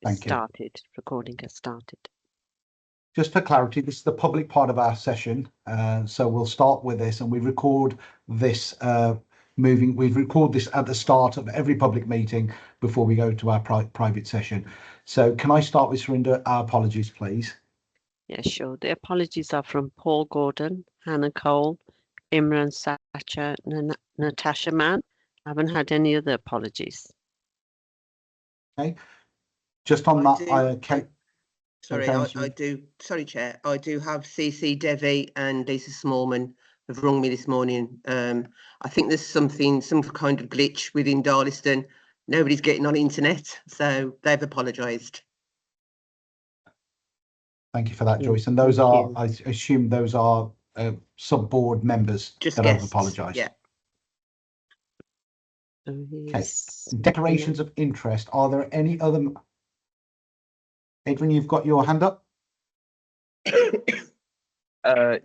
Thank you. Started. Recording has started. Just for clarity, this is the public part of our session, so we'll start with this, and we record this we record this at the start of every public meeting before we go to our private session. So can I start with Surinder? Our apologies, please. Yeah, sure. The apologies are from Paul Gordon, Hannah Cole, Imran Sacha, Natasha Mann. I haven't had any other apologies. Okay. Just on that, Sorry, I do. Sorry, Chair. I do have CC Devi and Lisa Smallman have rung me this morning. I think there's some kind of glitch within Darlaston. Nobody's getting on internet, so they've apologised. Thank you for that, Joyce. And those are, I assume, those are sub-board members that have apologised. Yeah. Okay. Declarations of interest. Are there any other? Adrian, you've got your hand up.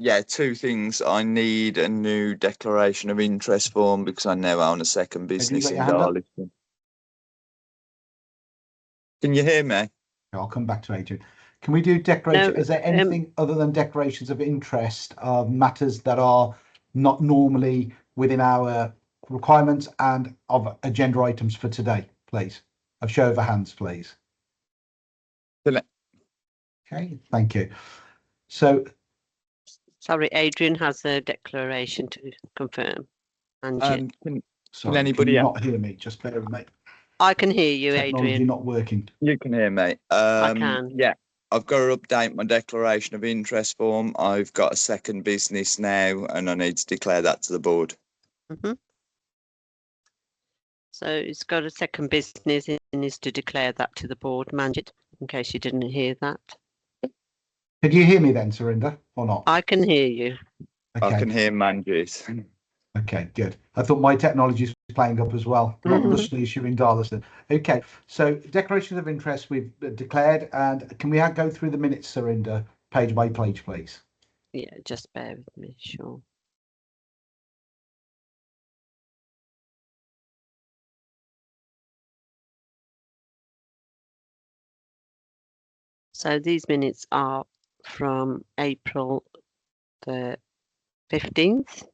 Yeah, two things. I need a new declaration of interest form because I now own a second business in Darlaston. Can you hear me? I'll come back to Adrian. Can we do declaration? Is there anything other than declarations of interest, matters that are not normally within our requirements and of agenda items for today, please? A show of hands, please. Okay, thank you. So, sorry, Adrian has a declaration to confirm. And can anybody not hear me? Just bear with me. I can hear you, Technology Adrian. Not working. You can hear me. I can. Yeah, I've got to update my declaration of interest form. I've got a second business now, and I need to declare that to the board. So it's got a second business and is to declare that to the board, Manjit, in case you didn't hear that. Could you hear me then, Surinder, or not? I can hear you. Okay. I can hear Manjit. Okay, good. I thought my technology was playing up as well. Not just the issue in Darlaston. Okay, so declarations of interest we've declared, and can we go through the minutes, Surinder, page by page, please? Yeah, just bear with me, sure. So these minutes are from April the 15th.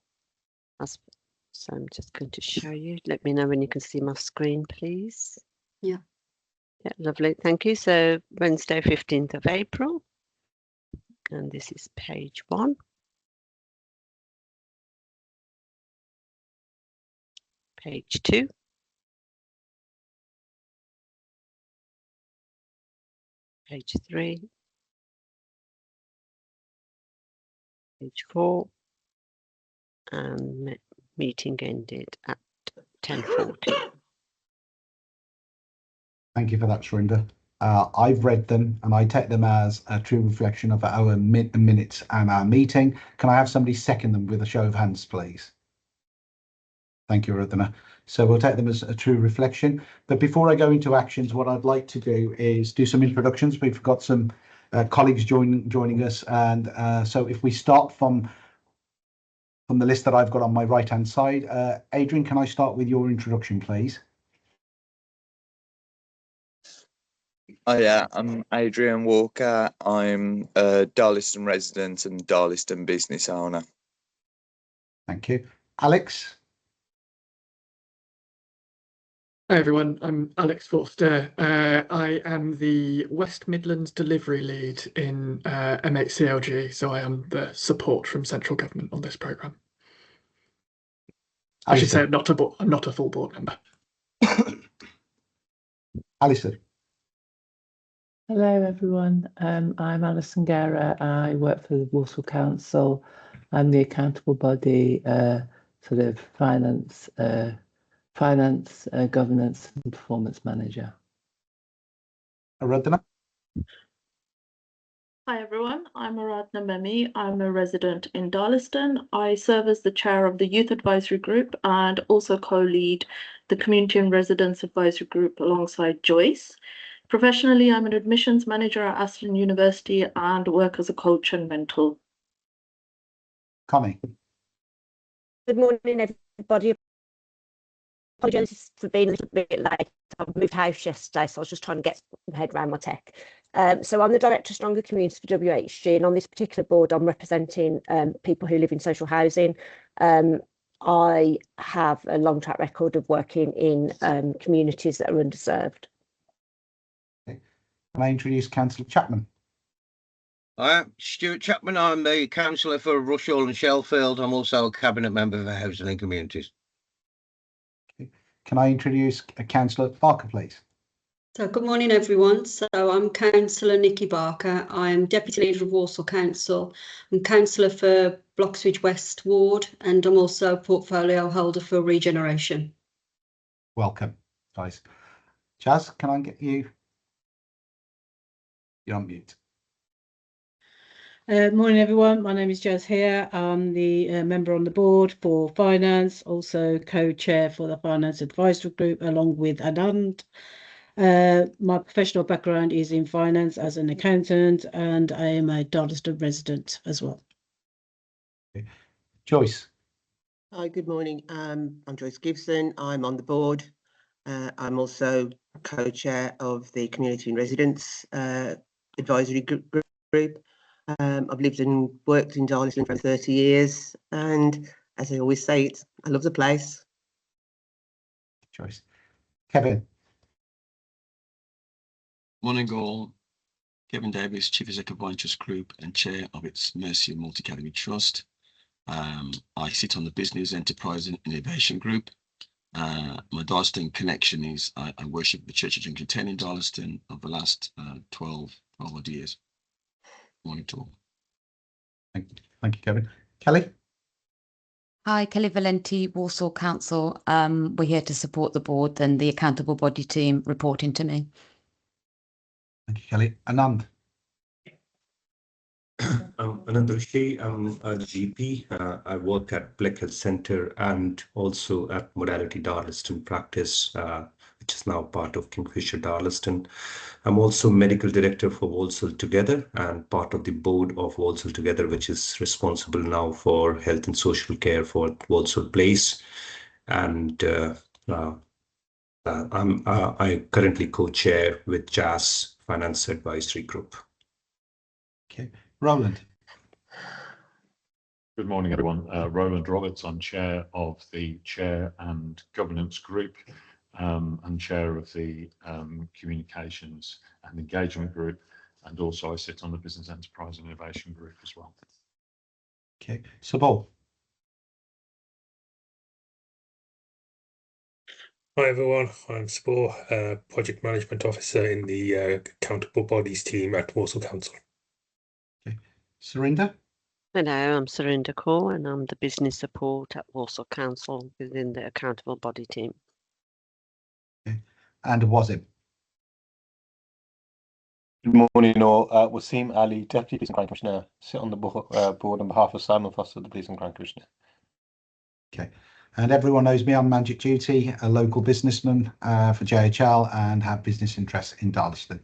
So I'm just going to show you. Let me know when you can see my screen, please. Yeah. Yeah, lovely. Thank you. So Wednesday, 15th of April. And this is page 1. Page 2. Page 3. Page 4. And meeting ended at 10:40. Thank you for that, Surinder. I've read them and I take them as a true reflection of our minutes and our meeting. Can I have somebody second them with a show of hands, please? Thank you, Radhana. So we'll take them as a true reflection. But before I go into actions, what I'd like to do is do some introductions. We've got some colleagues joining us. And so if we start from the list that I've got on my right-hand side, Adrian, can I start with your introduction, please? Oh yeah, I'm Adrian Walker. I'm a Darlaston resident and Darlaston business owner. Thank you. Alex? Hi everyone, I'm Alex Forster. I am the West Midlands delivery lead in MHCLG, so I am the support from central government on this programme. I should say I'm not a full board member. Alison. Hello everyone, I'm Alison Guerra. I work for the Walsall Council. I'm the accountable body, sort of finance, governance and performance manager. Aradhana. Hi everyone, I'm Aradhana Memi. I'm a resident in Darlaston. I serve as the chair of the Youth Advisory Group and also co-lead the Community and Residents Advisory Group alongside Joyce. Professionally, I'm an admissions manager at Aston University and work as a coach and mentor. Connie. Good morning, everybody. Apologies for being a little bit late. I moved house yesterday, so I was just trying to get my head around my tech. So I'm the Director of Stronger Communities for WHG, and on this particular board, I'm representing people who live in social housing. I have a long track record of working in communities that are underserved. Okay. Can I introduce Councillor Chapman? I am Stuart Chapman. I'm the councillor for Rushall and Shellfield. I'm also a cabinet member for Housing and Communities. Okay. Can I introduce Councillor Barker, please? So good morning, everyone. So I'm Councillor Nikki Barker. I'm Deputy Leader of Walsall Council. I'm Councillor for Bloxwich West Ward, and I'm also portfolio holder for Regeneration. Welcome, guys. Jazz, can I get you? You're on mute. Morning, everyone. My name is Jazz here. I'm the member on the board for finance, also co-chair for the Finance Advisory Group, along with Anand. My professional background is in finance as an accountant, and I am a Darlaston resident as well. Okay. Joyce. Hi, good morning. I'm Joyce Gibson. I'm on the board. I'm also co-chair of the Community and Residents Advisory Group. I've lived and worked in Darlaston for 30 years, and as I always say, I love the place. Joyce. Kevin. Morning all. Kevin Davis, Chief Executive of Ventures Group and Chair of its Mercy and Multi Academy Trust. I sit on the Business Enterprise and Innovation Group. My Darlaston connection is I worship the Church of Junction 10 in Darlaston over the last 12 odd years. Morning to all. Thank you, Kevin. Kelly. Hi, Kelly Valenti, Walsall Council. We're here to support the board and the accountable body team reporting to me. Thank you, Kelly. Anand. I'm Anand Rishi. I'm a GP. I work at Black Health Centre and also at Modality Darlaston Practice, which is now part of Kingfisher Darlaston. I'm also medical director for Walsall Together and part of the board of Walsall Together, which is responsible now for health and social care for Walsall Place. And I currently co-chair with Jazz Finance Advisory Group. Okay, Roland. Good morning, everyone. Roland Roberts. I'm chair of the Chair and Governance Group and chair of the Communications and Engagement Group, and also I sit on the Business Enterprise and Innovation Group as well. Okay, Sabol. Hi everyone, I'm Sabor, Project Management Officer in the Accountable Bodies team at Walsall Council. Okay, Surinder. Hello, I'm Surinder Kaur and I'm the Business Support at Walsall Council within the Accountable Body team. Okay, and Wasim. Good morning all. Wasim Ali, Deputy Police and Crime Commissioner, sit on the board on behalf of Simon Foster, the Police and Crime Commissioner. Okay. And everyone knows me, I'm Magic Duty, a local businessman for JHL and have business interests in Darlaston.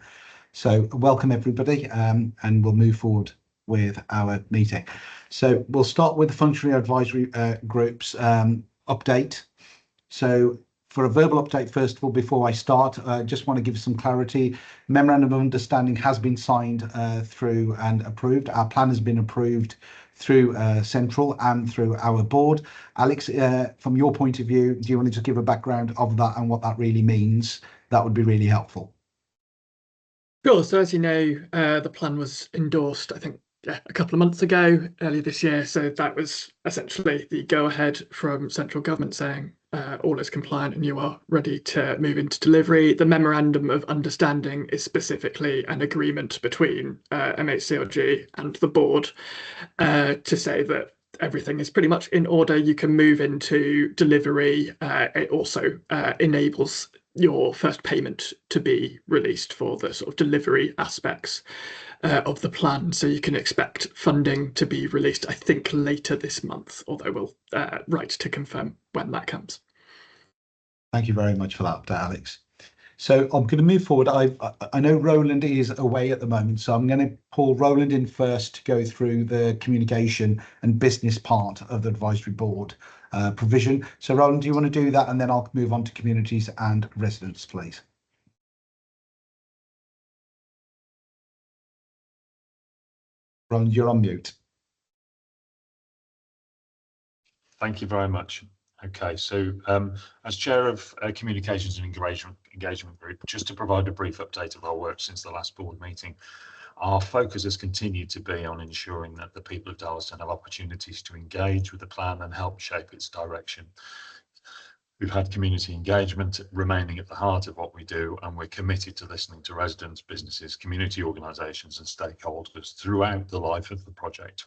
So welcome everybody, and we'll move forward with our meeting. So we'll start with the Functionary Advisory Group's update. So for a verbal update, first of all, before I start, I just want to give some clarity. Memorandum of Understanding has been signed through and approved. Our plan has been approved through Central and through our board. Alex, from your point of view, do you want to just give a background of that and what that really means? That would be really helpful. Sure. So as you know, the plan was endorsed, I think, a couple of months ago, earlier this year. So that was essentially the go-ahead from central government saying all is compliant and you are ready to move into delivery. The Memorandum of Understanding is specifically an agreement between MHCLG and the board to say that everything is pretty much in order. You can move into delivery. It also enables your first payment to be released for the sort of delivery aspects of the plan. So you can expect funding to be released, I think, later this month, although we'll write to confirm when that comes. Thank you very much for that update, Alex. So I'm going to move forward. I know Roland is away at the moment, so I'm going to pull Roland in first to go through the communication and business part of the advisory board. provision. So Roland, do you want to do that? And then I'll move on to communities and residents, please. Roland, you're on mute. Thank you very much. Okay, so as chair of communications and engagement group, just to provide a brief update of our work since the last board meeting, our focus has continued to be on ensuring that the people of Darlaston have opportunities to engage with the plan and help shape its direction. We've had community engagement remaining at the heart of what we do, and we're committed to listening to residents, businesses, community organisations and stakeholders throughout the life of the project.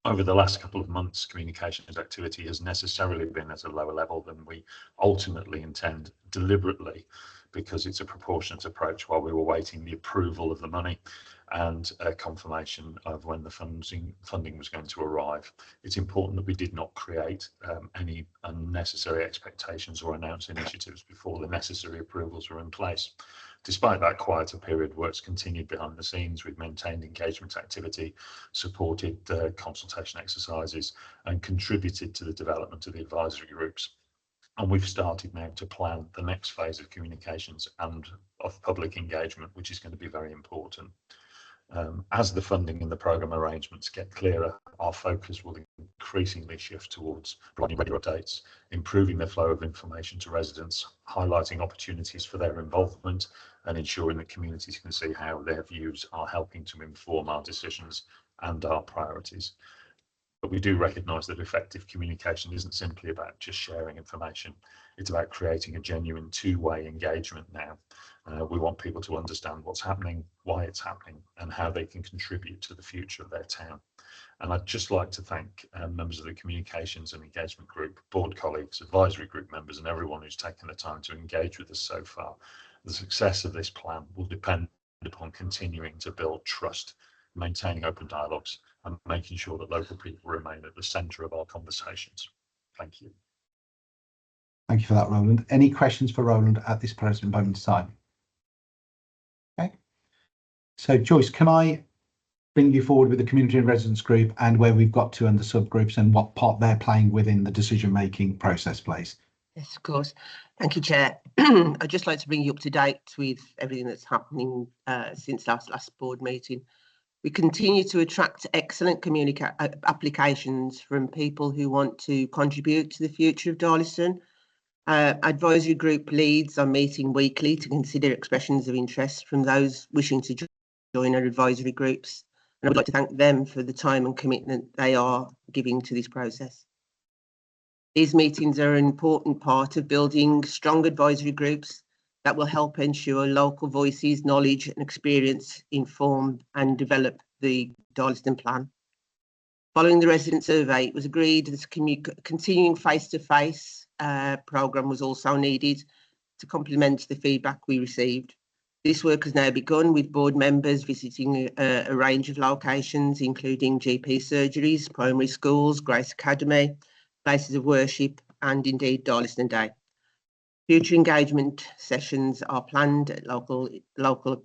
Over the last couple of months, communications activity has necessarily been at a lower level than we ultimately intend, deliberately, because it's a proportionate approach while we were waiting the approval of the money and confirmation of when the funding was going to arrive. It's important that we did not create any unnecessary expectations or announce initiatives before the necessary approvals were in place. Despite that quieter period, work's continued behind the scenes. We've maintained engagement activity, supported consultation exercises, and contributed to the development of the advisory groups. And we've started now to plan the next phase of communications and of public engagement, which is going to be very important. As the funding and the programme arrangements get clearer, our focus will increasingly shift towards providing regular updates, improving the flow of information to residents, highlighting opportunities for their involvement, and ensuring that communities can see how their views are helping to inform our decisions and our priorities. But we do recognise that effective communication isn't simply about just sharing information. It's about creating a genuine two-way engagement now. We want people to understand what's happening, why it's happening, and how they can contribute to the future of their town. And I'd just like to thank members of the communications and engagement group, board colleagues, advisory group members, and everyone who's taken the time to engage with us so far. The success of this plan will depend upon continuing to build trust, maintaining open dialogues, and making sure that local people remain at the centre of our conversations. Thank you. Thank you for that, Roland. Any questions for Roland at this present moment in time? Okay. So Joyce, can I bring you forward with the community and residents group and where we've got to under subgroups and what part they're playing within the decision-making process, please? Yes, of course. Thank you, Chair. I'd just like to bring you up to date with everything that's happening since last board meeting. We continue to attract excellent applications from people who want to contribute to the future of Darlaston. Advisory group leads are meeting weekly to consider expressions of interest from those wishing to join our advisory groups. And I would like to thank them for the time and commitment they are giving to this process. These meetings are an important part of building strong advisory groups that will help ensure local voices, knowledge and experience inform and develop the Darlaston plan. Following the resident survey, it was agreed that a continuing face-to-face programme was also needed to complement the feedback we received. This work has now begun with board members visiting a range of locations, including GP surgeries, primary schools, Grace Academy, places of worship, and indeed Darlaston Day. Future engagement sessions are planned at local,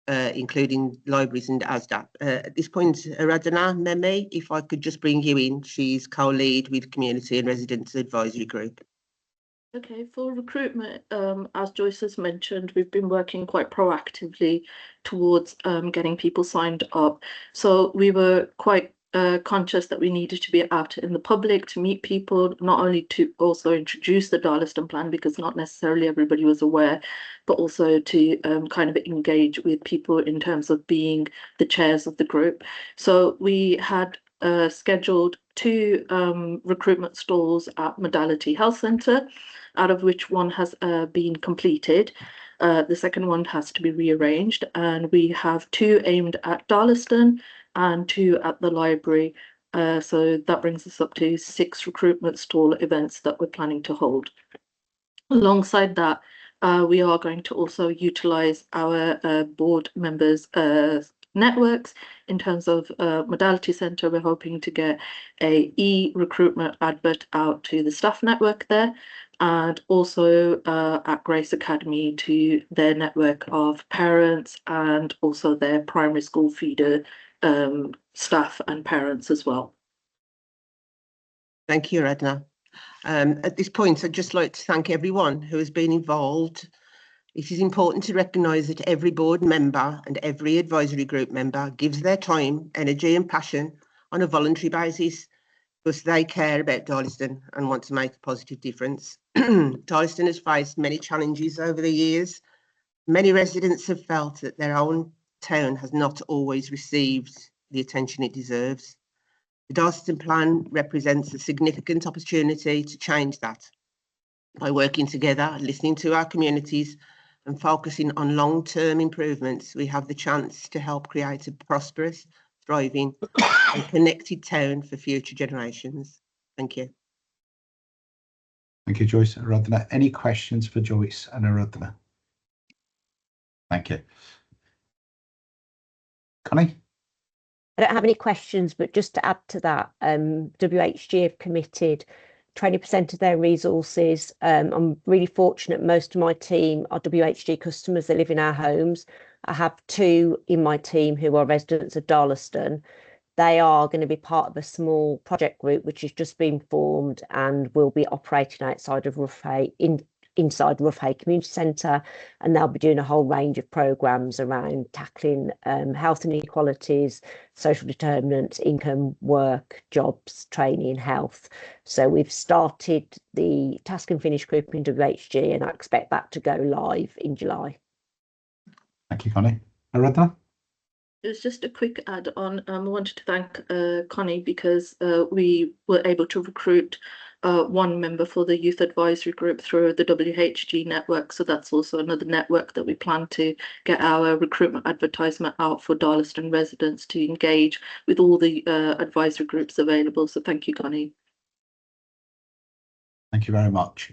including libraries and ASDA. At this point, Aradhana Memi, if I could just bring you in, she's co-lead with Community and Residents Advisory Group. Okay, for recruitment, as Joyce has mentioned, we've been working quite proactively towards getting people signed up. So we were quite conscious that we needed to be out in the public to meet people, not only to also introduce the Darlaston plan, because not necessarily everybody was aware, but also to kind of engage with people in terms of being the chairs of the group. So we had scheduled 2 recruitment stalls at Modality Health Centre, out of which one has been completed. The second one has to be rearranged, and we have 2 aimed at Darlaston and 2 at the library. So that brings us up to 6 recruitment stall events that we're planning to hold. Alongside that, we are going to also utilise our board members' networks. In terms of Modality Centre, we're hoping to get a e-recruitment advert out to the staff network there, and also at Grace Academy to their network of parents and also their primary school feeder staff and parents as well. Thank you, Aradhana. At this point, I'd just like to thank everyone who has been involved. It is important to recognise that every board member and every advisory group member gives their time, energy and passion on a voluntary basis because they care about Darlaston and want to make a positive difference. Darlaston has faced many challenges over the years. Many residents have felt that their own town has not always received the attention it deserves. The Darlaston plan represents a significant opportunity to change that. By working together, listening to our communities and focusing on long-term improvements, we have the chance to help create a prosperous, thriving and connected town for future generations. Thank you. Thank you, Joyce and Aradhana. Any questions for Joyce and Aradhana? Thank you. Connie? I don't have any questions, but just to add to that, WHG have committed 20% of their resources. I'm really fortunate most of my team are WHG customers that live in our homes. I have 2 in my team who are residents of Darlaston. They are going to be part of a small project group which has just been formed and will be operating outside of inside Rough Hay Community Centre, and they'll be doing a whole range of programmes around tackling health inequalities, social determinants, income, work, jobs, training, health. So we've started the task and finish group in WHG and I expect that to go live in July. Thank you, Connie. Aradhana? It was just a quick add on. I wanted to thank Connie because we were able to recruit 1 member for the youth advisory group through the WHG network. So that's also another network that we plan to get our recruitment advertisement out for Darlaston residents to engage with all the advisory groups available. So thank you, Connie. Thank you very much.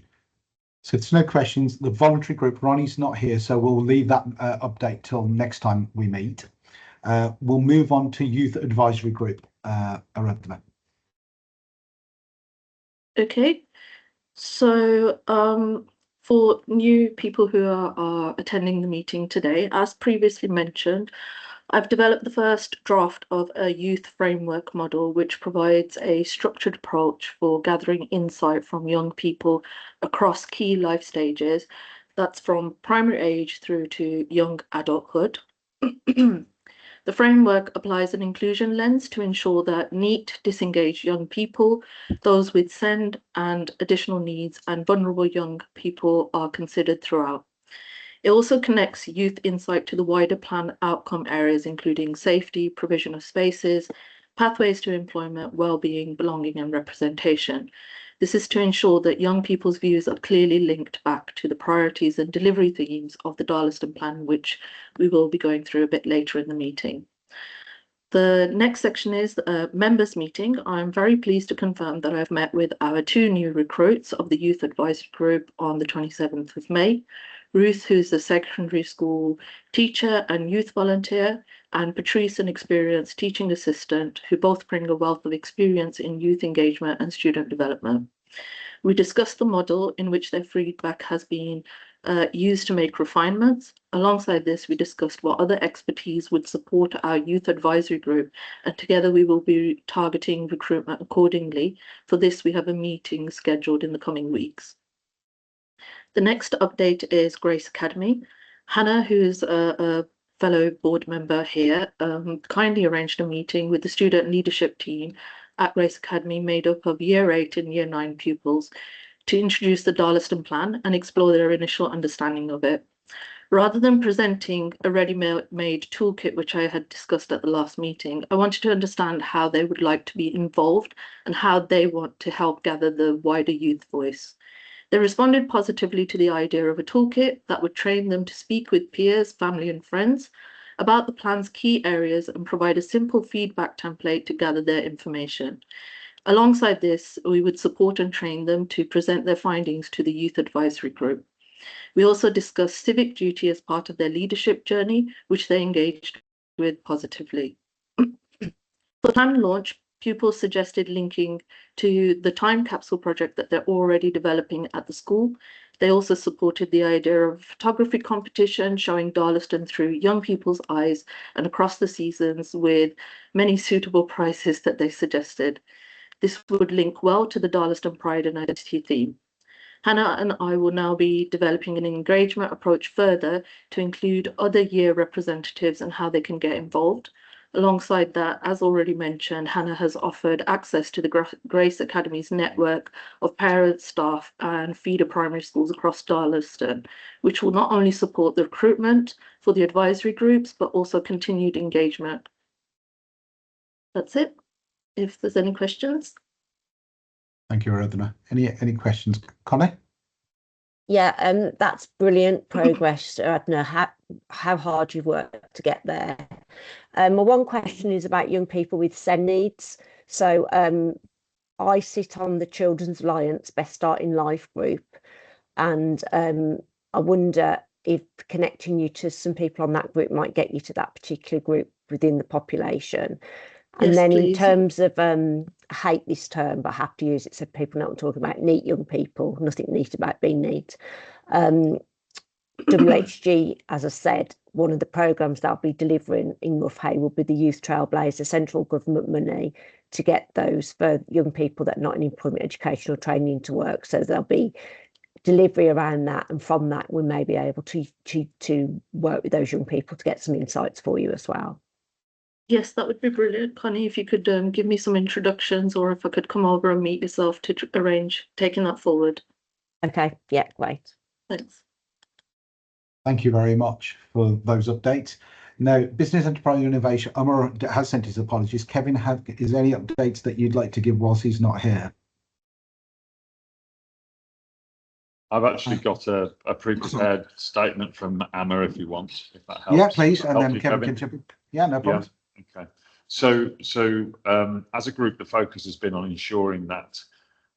So if there's no questions, the voluntary group, Ronnie's not here, so we'll leave that update till next time we meet. We'll move on to youth advisory group, Aradhana. Okay, so for new people who are attending the meeting today, as previously mentioned, I've developed the first draft of a youth framework model, which provides a structured approach for gathering insight from young people across key life stages. That's from primary age through to young adulthood. The framework applies an inclusion lens to ensure that NEET, disengaged young people, those with SEND and additional needs, and vulnerable young people are considered throughout. It also connects youth insight to the wider plan outcome areas, including safety, provision of spaces, pathways to employment, well-being, belonging, and representation. This is to ensure that young people's views are clearly linked back to the priorities and delivery themes of the Darlaston plan, which we will be going through a bit later in the meeting. The next section is the members meeting. I'm very pleased to confirm that I've met with our 2 new recruits of the youth advisory group on the 27th of May. Ruth, who's a secondary school teacher and youth volunteer, and Patrice, an experienced teaching assistant, who both bring a wealth of experience in youth engagement and student development. We discussed the model in which their feedback has been used to make refinements. Alongside this, we discussed what other expertise would support our youth advisory group, and together we will be targeting recruitment accordingly. For this, we have a meeting scheduled in the coming weeks. The next update is Grace Academy. Hannah, who's a fellow board member here, kindly arranged a meeting with the student leadership team at Grace Academy, made up of Year 8 and Year 9 pupils, to introduce the Darlaston plan and explore their initial understanding of it. Rather than presenting a ready-made toolkit, which I had discussed at the last meeting, I wanted to understand how they would like to be involved and how they want to help gather the wider youth voice. They responded positively to the idea of a toolkit that would train them to speak with peers, family, and friends about the plan's key areas and provide a simple feedback template to gather their information. Alongside this, we would support and train them to present their findings to the youth advisory group. We also discussed civic duty as part of their leadership journey, which they engaged with positively. For plan launch, pupils suggested linking to the time capsule project that they're already developing at the school. They also supported the idea of photography competition, showing Darlaston through young people's eyes and across the seasons, with many suitable prizes that they suggested. This would link well to the Darlaston Pride and Identity theme. Hannah and I will now be developing an engagement approach further to include other year representatives and how they can get involved. Alongside that, as already mentioned, Hannah has offered access to the Grace Academy's network of parents, staff and feeder primary schools across Darlaston, which will not only support the recruitment for the advisory groups, but also continued engagement. That's it. If there's any questions. Thank you, Aradhana. Any questions? Connie? Yeah, that's brilliant progress. I don't know how hard you've worked to get there. My one question is about young people with SEND needs. So I sit on the Children's Alliance Best Start in Life group, and I wonder if connecting you to some people on that group might get you to that particular group within the population. And Yes, then please. in terms of, I hate this term, but I have to use it so people know what I'm talking about, neat young people, nothing neat about being neat. WHG, as I said, one of the programmes that I'll be delivering in Rough Hay will be the Youth Trailblazer central government money to get those for young people that are not in employment, education or training to work. So there'll be delivery around that, and from that we may be able to work with those young people to get some insights for you as well. Yes, that would be brilliant, Connie, if you could give me some introductions, or if I could come over and meet yourself to arrange taking that forward. Okay, yeah, great. Thanks. Thank you very much for those updates. Now, Business Enterprise Innovation, Amar has sent his apologies. Kevin, is there any updates that you'd like to give whilst he's not here? I've actually got a pre-prepared statement from Amma if you want, if that helps. Yeah, please, and then you, Kevin can jump in. Yeah, no problem. Yeah, okay. So as a group, the focus has been on ensuring that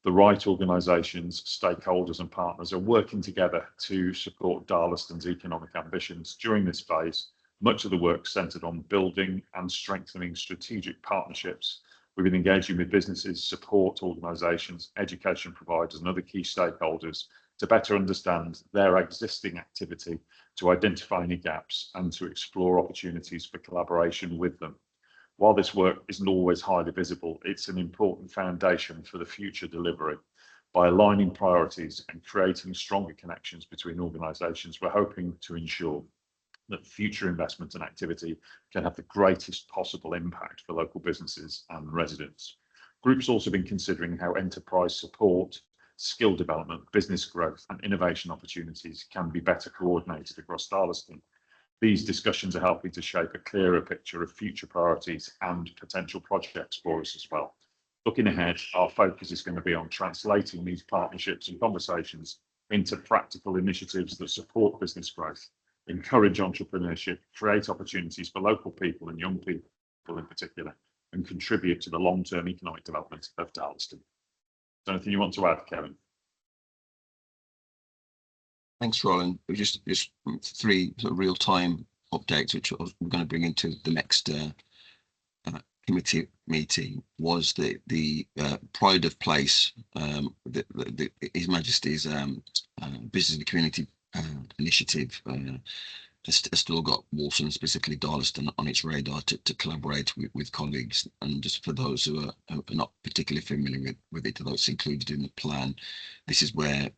the right organisations, stakeholders and partners are working together to support Darlaston's economic ambitions. During this phase, much of the work centred on building and strengthening strategic partnerships. We've been engaging with businesses, support organisations, education providers and other key stakeholders to better understand their existing activity, to identify any gaps and to explore opportunities for collaboration with them. While this work isn't always highly visible, it's an important foundation for the future delivery. By aligning priorities and creating stronger connections between organisations, we're hoping to ensure that future investment and activity can have the greatest possible impact for local businesses and residents. Group's also been considering how enterprise support, skill development, business growth and innovation opportunities can be better coordinated across Darlaston. These discussions are helping to shape a clearer picture of future priorities and potential projects for us as well. Looking ahead, our focus is going to be on translating these partnerships and conversations into practical initiatives that support business growth, encourage entrepreneurship, create opportunities for local people and young people in particular, and contribute to the long-term economic development of Darlaston. Is there anything you want to add, Kevin? Thanks, Roland. Just three sort of real-time updates, which we're going to bring into the next committee meeting. Was the Pride of Place, His Majesty's Business and Community Initiative has still got Walsall and specifically Darlaston on its radar to collaborate with colleagues. And just for those who are not particularly familiar with it, although it's included in the plan, this is where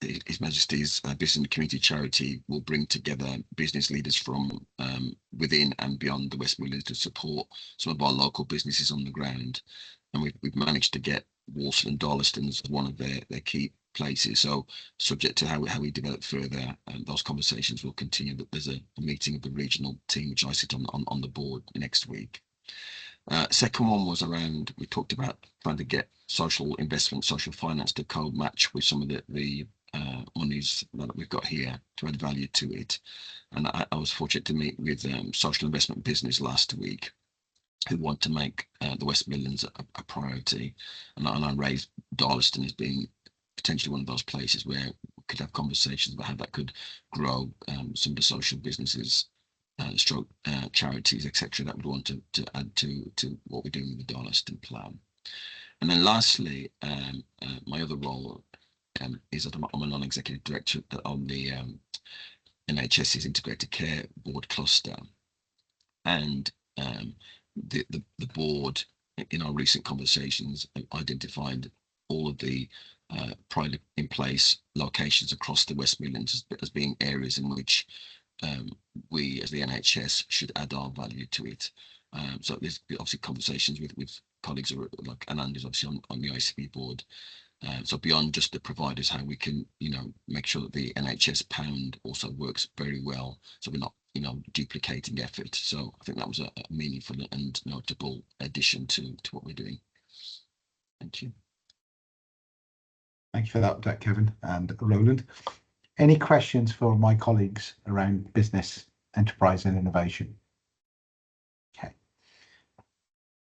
His Majesty's Business and Community Charity will bring together business leaders from within and beyond the West Midlands to support some of our local businesses on the ground. And we've managed to get Walsall and Darlaston as one of their key places. So subject to how we develop further, those conversations will continue. But there's a meeting of the regional team, which I sit on the board next week. Second one was around, we talked about trying to get social investment, social finance to co-match with some of the monies that we've got here to add value to it. And I was fortunate to meet with social investment business last week, who want to make the West Midlands a priority. And I raised Darlaston as being potentially one of those places where we could have conversations about how that could grow some of the social businesses, stroke charities, etc., that would want to add to what we're doing with the Darlaston plan. And then lastly, my other role is that I'm a non-executive director on the NHS's Integrated Care Board cluster, and the board in our recent conversations, identified all of the pride in place locations across the West Midlands as being areas in which we as the NHS should add our value to it. So there's obviously conversations with colleagues who are, like Anand is obviously on the ICB board. So beyond just the providers, how we can, make sure that the NHS pound also works very well, so we're not, duplicating effort. So I think that was a meaningful and notable addition to what we're doing. Thank you. Thank you for that, Kevin and Roland. Any questions for my colleagues around business, enterprise and innovation? Okay.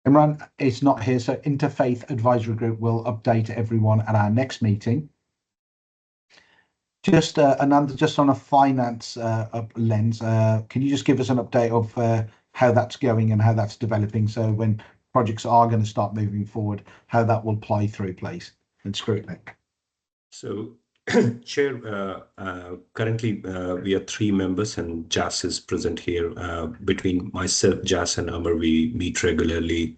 Imran is not here, so Interfaith Advisory Group will update everyone at our next meeting. Just Anand, just on a finance lens, can you just give us an update of how that's going and how that's developing? So when projects are going to start moving forward, how that will play through, please, and scrutiny. So, Chair, currently we are 3 members and Jas is present here. Between myself, Jas and Amar, we meet regularly.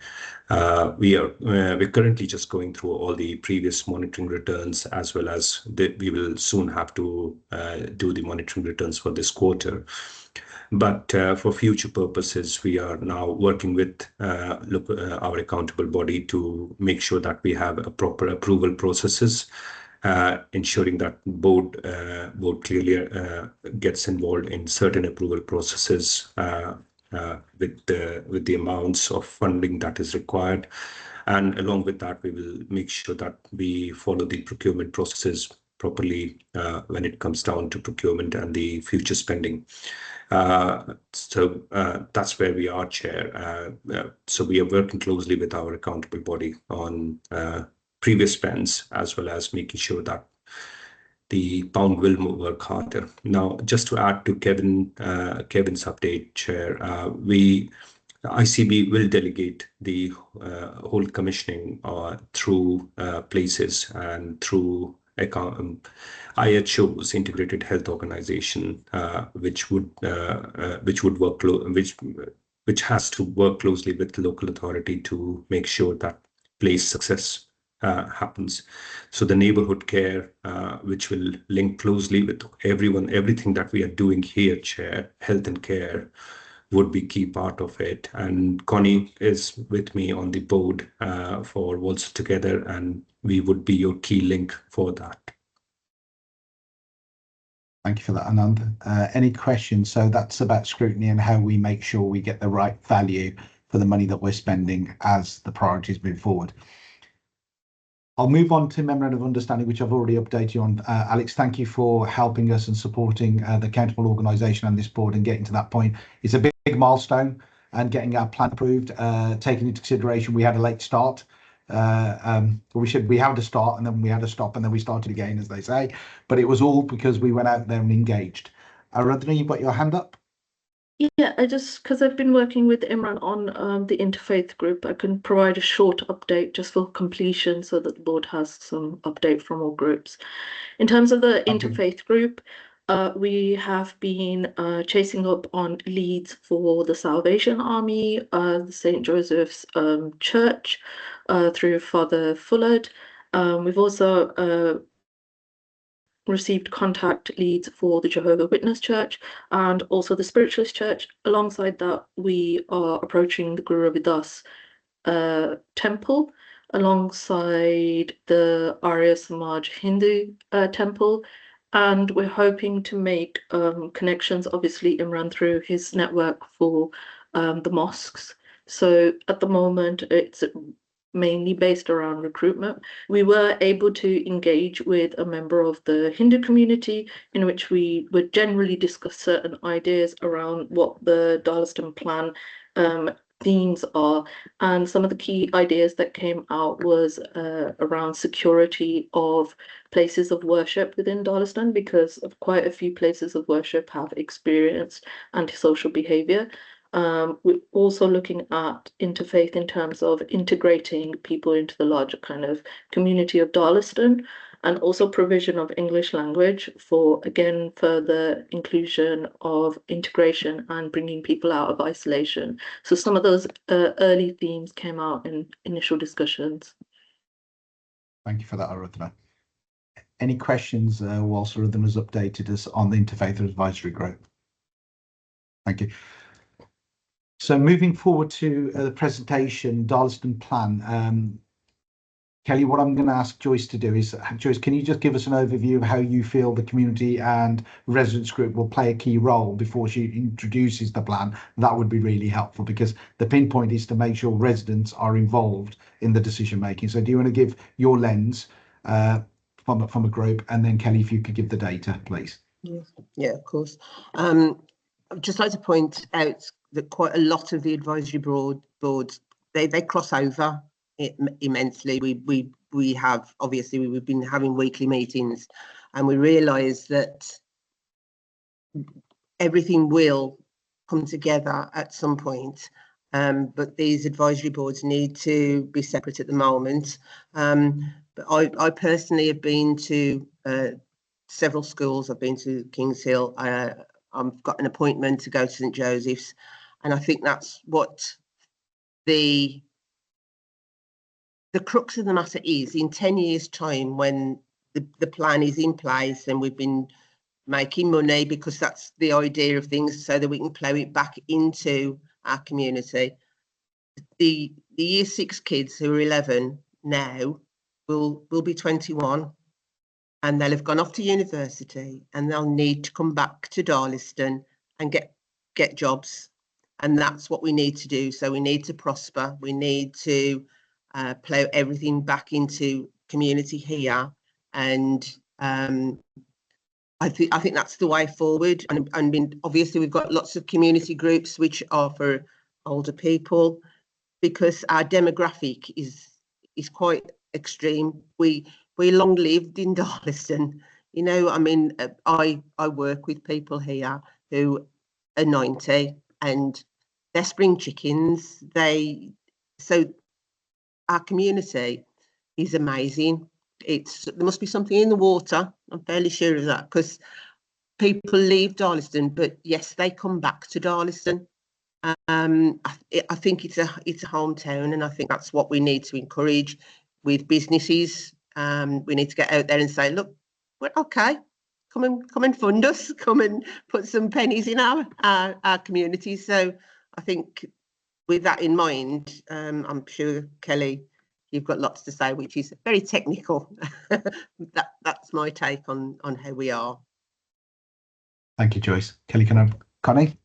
We're currently just going through all the previous monitoring returns, as well as we will soon have to do the monitoring returns for this quarter. But for future purposes, we are now working with our accountable body to make sure that we have a proper approval processes, ensuring that board clearly gets involved in certain approval processes with the amounts of funding that is required. And along with that, we will make sure that we follow the procurement processes properly when it comes down to procurement and the future spending. So that's where we are, Chair. So we are working closely with our accountable body on previous spends, as well as making sure that the pound will work harder. Now, just to add to Kevin's update, Chair, ICB will delegate the whole commissioning through places and through IHO's Integrated Health Organization, which has to work closely with the local authority to make sure that place success happens. So the neighborhood care, which will link closely with everything that we are doing here, Chair, health and care, would be key part of it. And Connie is with me on the board for Walsall Together, and we would be your key link for that. Thank you for that, Anand. Any questions? So that's about scrutiny and how we make sure we get the right value for the money that we're spending as the priorities move forward. I'll move on to Memorandum of Understanding, which I've already updated you on. Alex, thank you for helping us and supporting the accountable organisation and this board and getting to that point. It's a big milestone and getting our plan approved, taking into consideration we had a late start. We had a start and then we had a stop and then we started again, as they say. But it was all because we went out there and engaged. Aradhana, you've got your hand up? Yeah, because I've been working with Imran on the interfaith group, I can provide a short update just for completion so that the board has some update from all groups. In terms of the interfaith group, we have been chasing up on leads for the Salvation Army, the St. Joseph's Church through Father Fullard. We've also received contact leads for the Jehovah's Witness Church and also the Spiritualist Church. Alongside that, we are approaching the Guru Ravidas temple alongside the Arya Samaj Hindu temple, and we're hoping to make connections. Obviously, Imran through his network for the mosques. So at the moment, it's mainly based around recruitment. We were able to engage with a member of the Hindu community in which we would generally discuss certain ideas around what the Darlaston plan themes are, and some of the key ideas that came out was around security of places of worship within Darlaston, because of quite a few places of worship have experienced antisocial behaviour. We're also looking at interfaith in terms of integrating people into the larger kind of community of Darlaston. and also provision of English language for, again, further inclusion of integration and bringing people out of isolation. So some of those early themes came out in initial discussions. Thank you for that, Aradhana. Any questions whilst Aradhana has updated us on the Interfaith Advisory Group? Thank you. So moving forward to the presentation, Darlaston Plan. Kelly, what I'm going to ask Joyce to do is, Joyce, can you just give us an overview of how you feel the community and residents group will play a key role before she introduces the plan? That would be really helpful, because the pinpoint is to make sure residents are involved in the decision making. So do you want to give your lens from a group, and then Kelly, if you could give the data, please. Yeah, of course. I'd just like to point out that quite a lot of the advisory boards, they cross over immensely. We have, obviously, we've been having weekly meetings, and we realise that everything will come together at some point, but these advisory boards need to be separate at the moment. But I personally have been to several schools. I've been to Kings Hill. I've got an appointment to go to St Joseph's, and I think that's what the crux of the matter is. In 10 years' time, when the plan is in place and we've been making money, because that's the idea of things, so that we can plough it back into our community, the year 6 kids who are 11 now will be 21, and they'll have gone off to university, and they'll need to come back to Darlaston and get jobs, and that's what we need to do. So we need to prosper. We need to plough everything back into community here, and I think that's the way forward. And I mean, obviously, we've got lots of community groups which are for older people, because our demographic is quite extreme. We long lived in Darlaston. You know, I mean, I work with people here who are 90, and they're spring chickens. So our community is amazing. There must be something in the water. I'm fairly sure of that, because people leave Darlaston, but yes, they come back to Darlaston. I think it's a hometown, and I think that's what we need to encourage with businesses. We need to get out there and say, look, we're okay. Come and fund us. Come and put some pennies in our community. So I think with that in mind, I'm sure, Kelly, you've got lots to say, which is very technical. That's my take on how we are. Thank you, Joyce. Kelly, can I have Connie?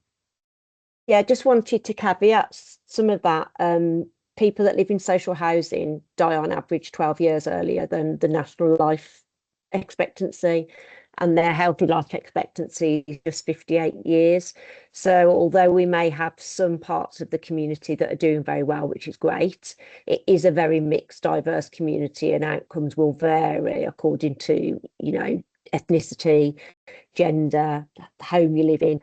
Yeah, just wanted to caveat some of that. People that live in social housing die on average 12 years earlier than the national life expectancy, and their healthy life expectancy is just 58 years. So although we may have some parts of the community that are doing very well, which is great, it is a very mixed, diverse community, and outcomes will vary according to, you know, ethnicity, gender, the home you live in,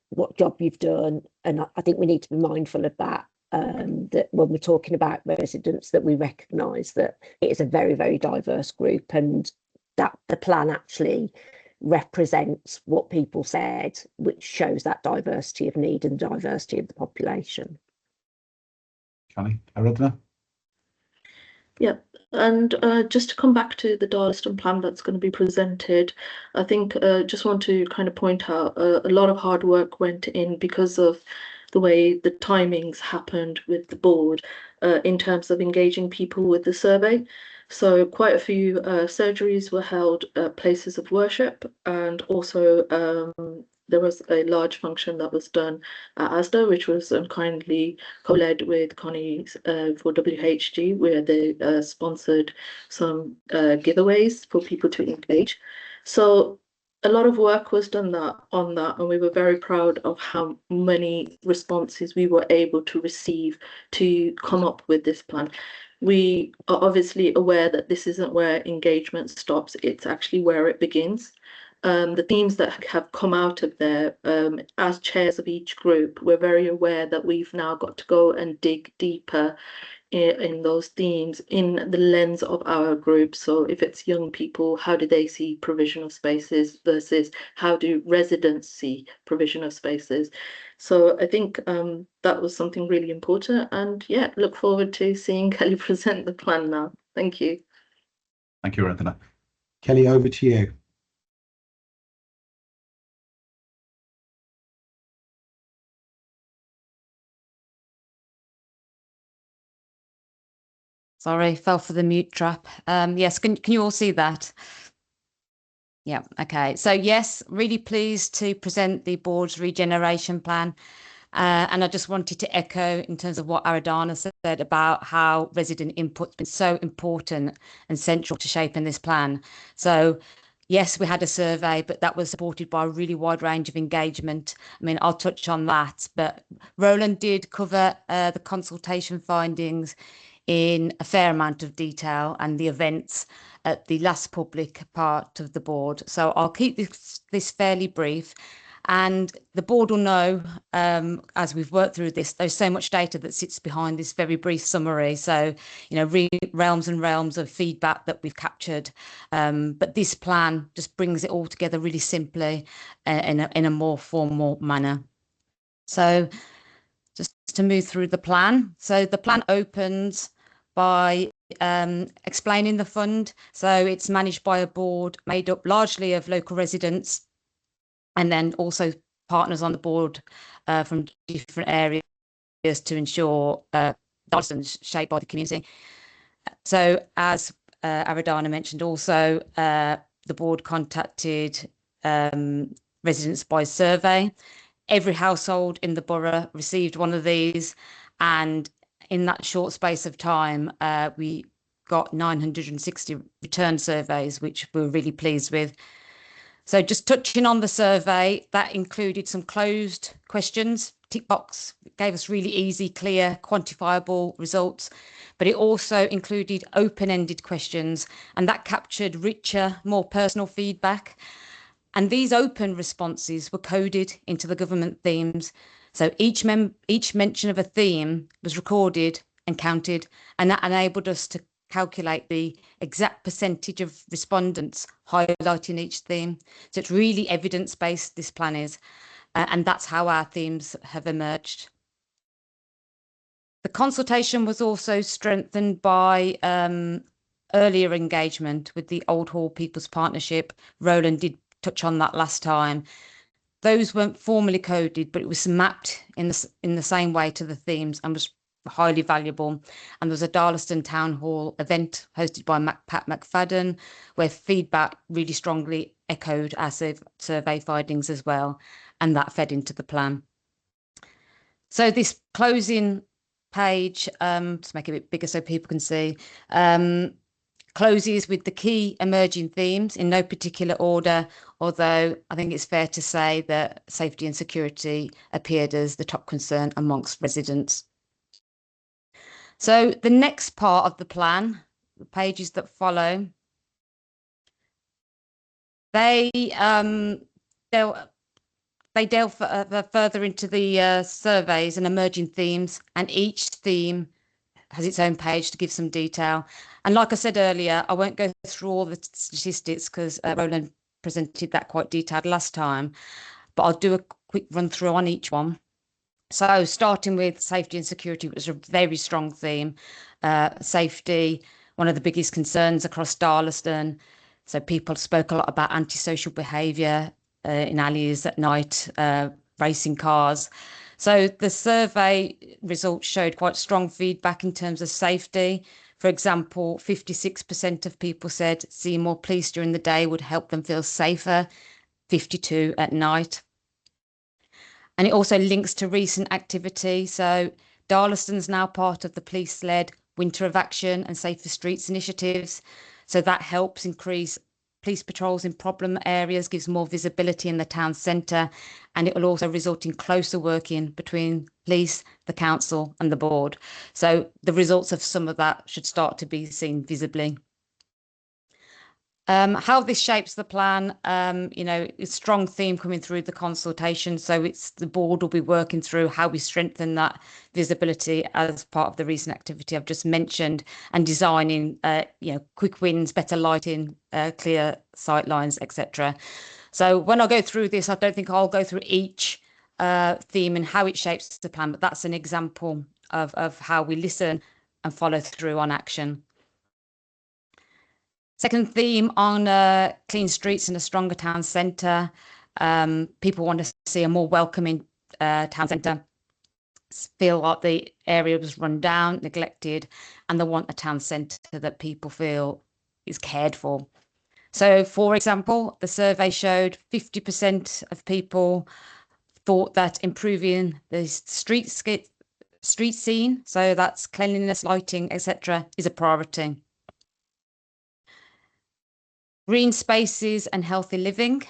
what job you've done. And I think we need to be mindful of that, that when we're talking about residents, that we recognise that it is a very, very diverse group, and that the plan actually represents what people said, which shows that diversity of need and diversity of the population. Connie, Aradhana? Yeah, and just to come back to the Darlaston plan that's going to be presented, I think just want to kind of point out a lot of hard work went in because of the way the timings happened with the board in terms of engaging people with the survey. So quite a few surgeries were held at places of worship, and also there was a large function that was done at ASDA, which was unkindly co-led with Connie for WHG, where they sponsored some giveaways for people to engage. So a lot of work was done on that, and we were very proud of how many responses we were able to receive to come up with this plan. We are obviously aware that this isn't where engagement stops, it's actually where it begins. The themes that have come out of there, as chairs of each group, we're very aware that we've now got to go and dig deeper in those themes in the lens of our group. So if it's young people, how do they see provision of spaces versus how do residents see provision of spaces? So I think that was something really important. And yeah, look forward to seeing Kelly present the plan now. Thank you. Thank you, Randana. Kelly, over to you. Sorry, fell for the mute trap. Yes, can you all see that? Yeah, okay. So yes, really pleased to present the board's regeneration plan. And I just wanted to echo in terms of what Aradana said about how resident input's been so important and central to shaping this plan. So yes, we had a survey, but that was supported by a really wide range of engagement. I mean, I'll touch on that, but Roland did cover the consultation findings in a fair amount of detail and the events at the last public part of the board. So I'll keep this fairly brief. And the board will know, as we've worked through this, there's so much data that sits behind this very brief summary. So, you know, realms and realms of feedback that we've captured. But this plan just brings it all together really simply in a more formal manner. So just to move through the plan. So the plan opens by explaining the fund. So it's managed by a board made up largely of local residents and then also partners on the board from different areas to ensure Darlaston's shaped by the community. So as Aradana mentioned also, the board contacted residents by survey. Every household in the borough received one of these, and in that short space of time, we got 960 return surveys, which we're really pleased with. So just touching on the survey, that included some closed questions, tick box, gave us really easy, clear, quantifiable results, but it also included open-ended questions, and that captured richer, more personal feedback. And these open responses were coded into the government themes. So each mention of a theme was recorded and counted, and that enabled us to calculate the exact percentage of respondents highlighting each theme. So it's really evidence-based, this plan is, and that's how our themes have emerged. The consultation was also strengthened by earlier engagement with the Old Hall People's Partnership. Roland did touch on that last time. Those weren't formally coded, but it was mapped in the same way to the themes and was highly valuable. And there was a Darlaston Town Hall event hosted by Pat McFadden, where feedback really strongly echoed our survey findings as well, and that fed into the plan. So this closing page, to make it a bit bigger so people can see, closes with the key emerging themes in no particular order, although I think it's fair to say that safety and security appeared as the top concern amongst residents. So the next part of the plan, the pages that follow, they delve further into the surveys and emerging themes, and each theme has its own page to give some detail. And like I said earlier, I won't go through all the statistics because Roland presented that quite detailed last time, but I'll do a quick run through on each one. So starting with safety and security, which was a very strong theme. Safety, one of the biggest concerns across Darlaston. So people spoke a lot about antisocial behaviour in alleys at night, racing cars. So the survey results showed quite strong feedback in terms of safety. For example, 56% of people said seeing more police during the day would help them feel safer, 52% at night. And it also links to recent activity. So Darlaston's now part of the police-led Winter of Action and Safer Streets initiatives. So that helps increase police patrols in problem areas, gives more visibility in the town centre, and it will also result in closer working between police, the council and the board. So the results of some of that should start to be seen visibly. How this shapes the plan, you know, it's a strong theme coming through the consultation. So it's the board will be working through how we strengthen that visibility as part of the recent activity I've just mentioned, and designing, you know, quick wins, better lighting, clear sight lines, etc. So when I go through this, I don't think I'll go through each theme and how it shapes the plan, but that's an example of how we listen and follow through on action. Second theme on clean streets and a stronger town centre. People want to see a more welcoming town centre, feel like the area was run down, neglected, and they want a town centre that people feel is cared for. So, for example, the survey showed 50% of people thought that improving the street scene, so that's cleanliness, lighting, etc., is a priority. Green spaces and healthy living.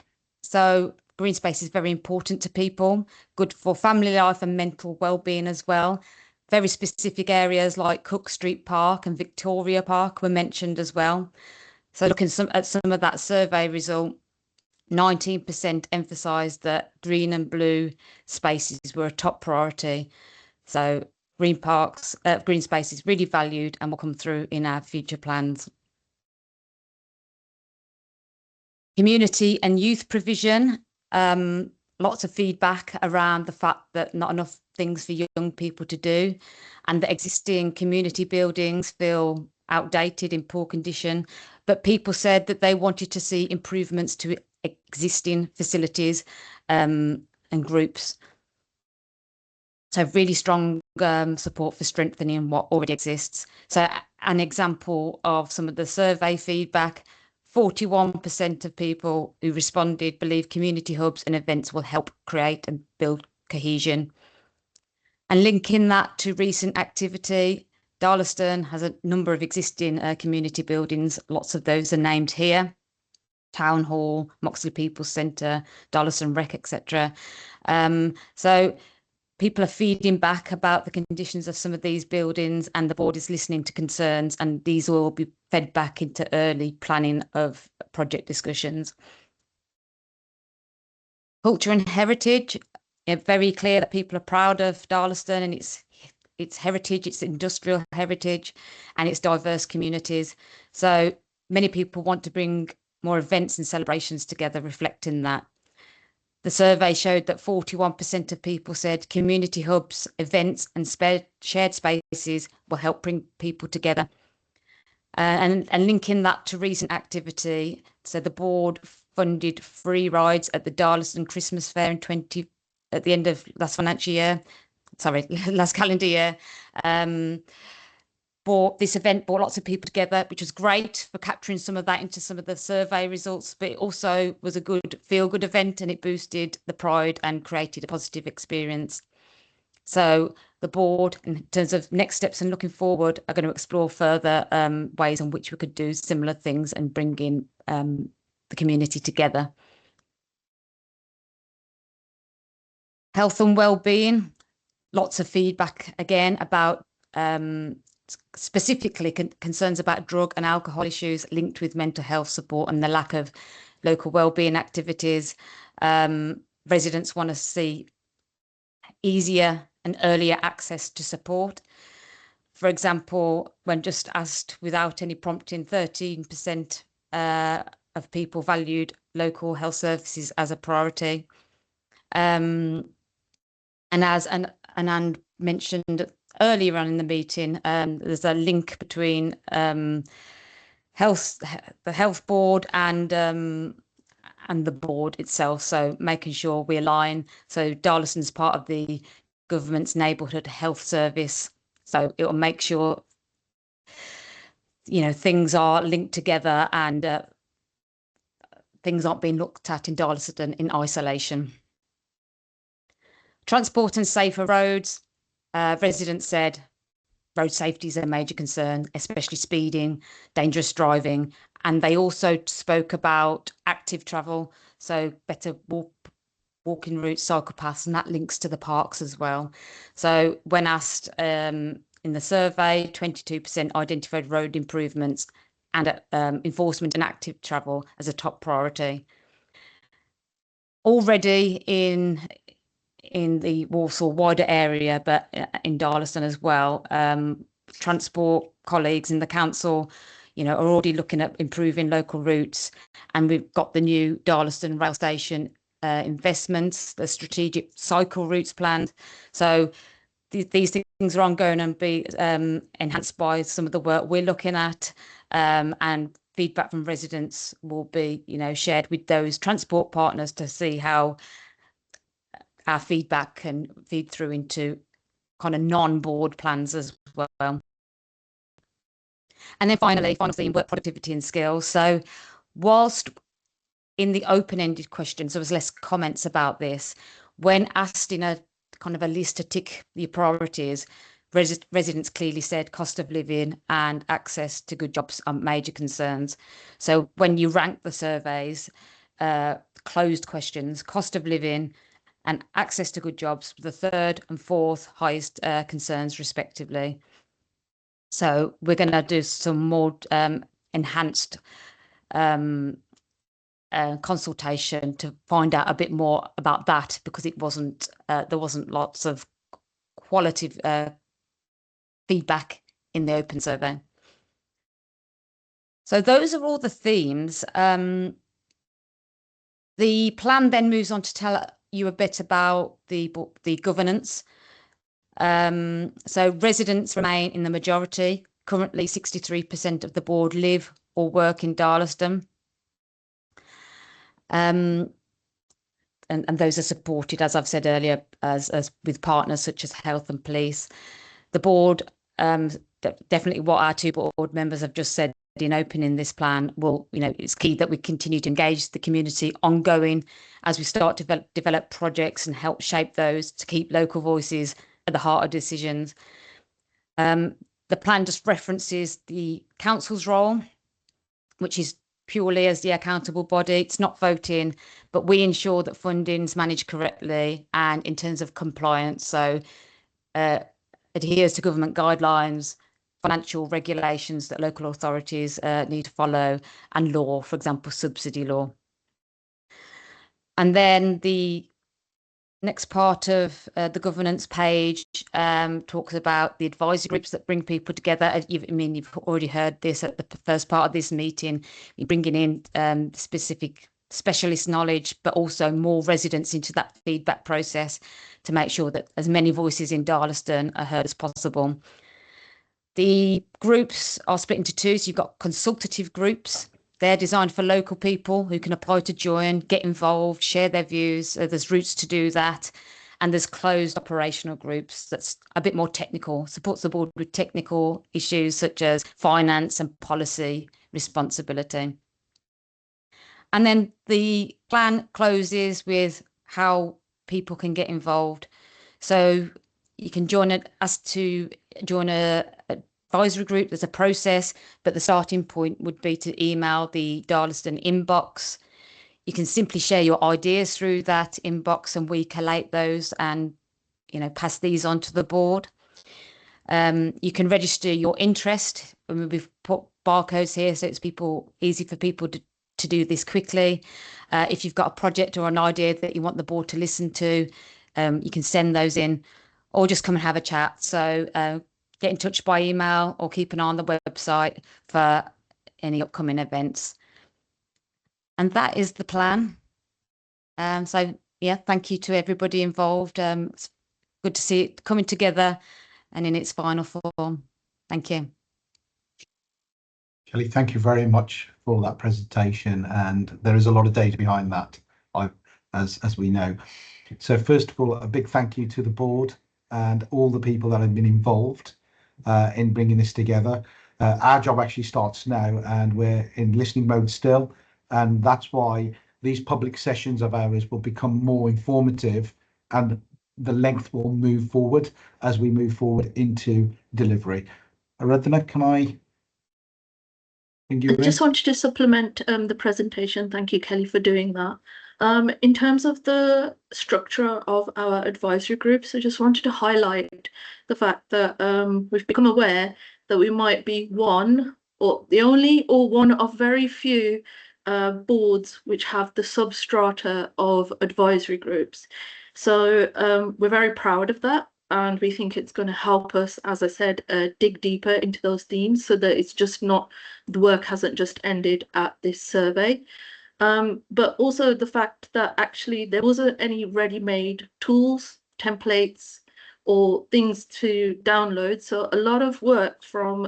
So green space is very important to people, good for family life and mental well-being as well. Very specific areas like Cook Street Park and Victoria Park were mentioned as well. So looking at some of that survey result, 19% emphasised that green and blue spaces were a top priority. So green spaces really valued and will come through in our future plans. Community and youth provision, lots of feedback around the fact that not enough things for young people to do, and the existing community buildings feel outdated, in poor condition, but people said that they wanted to see improvements to existing facilities and groups. So really strong support for strengthening what already exists. So an example of some of the survey feedback, 41% of people who responded believe community hubs and events will help create and build cohesion. And linking that to recent activity, Darlaston has a number of existing community buildings. Lots of those are named here. Town Hall, Moxley People's Centre, Darlaston Rec, etc. So people are feeding back about the conditions of some of these buildings, and the board is listening to concerns, and these will be fed back into early planning of project discussions. Culture and heritage, very clear that people are proud of Darlaston and its heritage, its industrial heritage, and its diverse communities. So many people want to bring more events and celebrations together, reflecting that. The survey showed that 41% of people said community hubs, events and shared spaces will help bring people together. And linking that to recent activity, so the board funded free rides at the Darlaston Christmas Fair at the end of last calendar year. This event brought lots of people together, which was great for capturing some of that into some of the survey results, but it also was a good feel-good event, and it boosted the pride and created a positive experience. So the board, in terms of next steps and looking forward, are going to explore further ways in which we could do similar things and bring in the community together. Health and well-being, lots of feedback again about specifically concerns about drug and alcohol issues linked with mental health support and the lack of local wellbeing activities. Residents want to see easier and earlier access to support. For example, when just asked without any prompting, 13% of people valued local health services as a priority. And as Anand mentioned earlier on in the meeting, there's a link between the health board and the board itself. So making sure we align. So Darlaston's part of the government's Neighbourhood Health Service. So it will make sure, you know, things are linked together and things aren't being looked at in Darlaston in isolation. Transport and safer roads. Residents said road safety is a major concern, especially speeding, dangerous driving. And they also spoke about active travel, so better walking routes, cycle paths, and that links to the parks as well. So when asked in the survey, 22% identified road improvements and enforcement and active travel as a top priority. Already in the Walsall wider area, but in Darlaston as well, transport colleagues in the council, are already looking at improving local routes, and we've got the new Darlaston rail station investments, the strategic cycle routes planned. So these things are ongoing and be enhanced by some of the work we're looking at, and feedback from residents will be, shared with those transport partners to see how our feedback can feed through into kind of non-board plans as well. And then final theme, work productivity and skills. So whilst in the open-ended questions, there was less comments about this, when asked in a kind of a list to tick the priorities, residents clearly said cost of living and access to good jobs are major concerns. So when you rank the surveys, closed questions, cost of living and access to good jobs, the third and fourth highest concerns respectively. So we're going to do some more enhanced consultation to find out a bit more about that, because it wasn't there wasn't lots of quality feedback in the open survey. So those are all the themes. The plan then moves on to tell you a bit about the governance. So residents remain in the majority. Currently 63% of the board live or work in Darlaston. And those are supported, as I've said earlier, as with partners such as health and police. The board, definitely what our two board members have just said in opening this plan, it's key that we continue to engage the community ongoing as we start to develop projects and help shape those to keep local voices at the heart of decisions. The plan just references the council's role, which is purely as the accountable body. It's not voting, but we ensure that funding is managed correctly and in terms of compliance. So adheres to government guidelines, financial regulations that local authorities need to follow, and law, for example, subsidy law. And then the next part of the governance page talks about the advisory groups that bring people together. You've already heard this at the first part of this meeting. You're bringing in specific specialist knowledge, but also more residents into that feedback process to make sure that as many voices in Darlaston are heard as possible. The groups are split into two. So you've got consultative groups. They're designed for local people who can apply to join, get involved, share their views. There's routes to do that. And there's closed operational groups that's a bit more technical, supports the board with technical issues such as finance and policy responsibility. And then the plan closes with how people can get involved. So you can join a advisory group. There's a process, but the starting point would be to email the Darlaston inbox. You can simply share your ideas through that inbox and we collate those and pass these on to the board. You can register your interest. We've put barcodes here so it's easy for people to do this quickly. If you've got a project or an idea that you want the board to listen to, you can send those in or just come and have a chat. So get in touch by email or keep an eye on the website for any upcoming events. And that is the plan. So yeah, thank you to everybody involved. It's good to see it coming together and in its final form. Thank you. Kelly, thank you very much for that presentation, and there is a lot of data behind that, as we know. So first of all, a big thank you to the board and all the people that have been involved in bringing this together. Our job actually starts now and we're in listening mode still, and that's why these public sessions of ours will become more informative and the length will move forward as we move forward into delivery. Aradhana, can I just wanted to supplement the presentation. Thank you, Kelly, for doing that. In terms of the structure of our advisory groups, I just wanted to highlight the fact that we've become aware that we might be one or the only or one of very few boards which have the substrata of advisory groups. So we're very proud of that, and we think it's going to help us, as I said, dig deeper into those themes so that it's just not, the work hasn't just ended at this survey. But also the fact that actually there wasn't any ready-made tools, templates, or things to download. So a lot of work from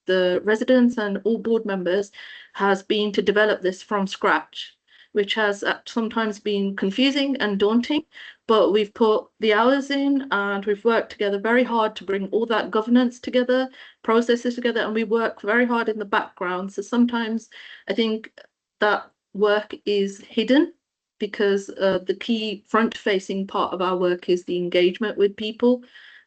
the residents and all board members has been to develop this from scratch, which has sometimes been confusing and daunting, but we've put the hours in and we've worked together very hard to bring all that governance together, processes together, and we work very hard in the background. So sometimes I think that work is hidden because the key front-facing part of our work is the engagement with people.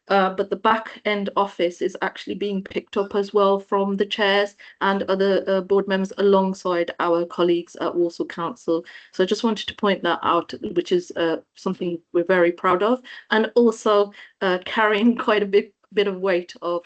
But the back end office is actually being picked up as well from the chairs and other board members alongside our colleagues at Walsall Council. So I just wanted to point that out, which is something we're very proud of, and also carrying quite a bit of weight of.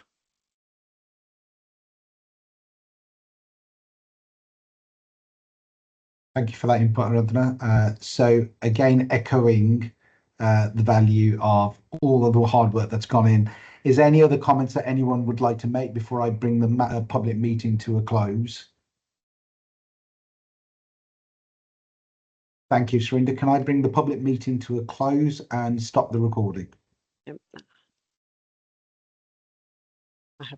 Thank you for that input, Aradhana. So again, echoing the value of all of the hard work that's gone in. Is there any other comments that anyone would like to make before I bring the public meeting to a close? Thank you, Surinder. Can I bring the public meeting to a close and stop the recording? Yep,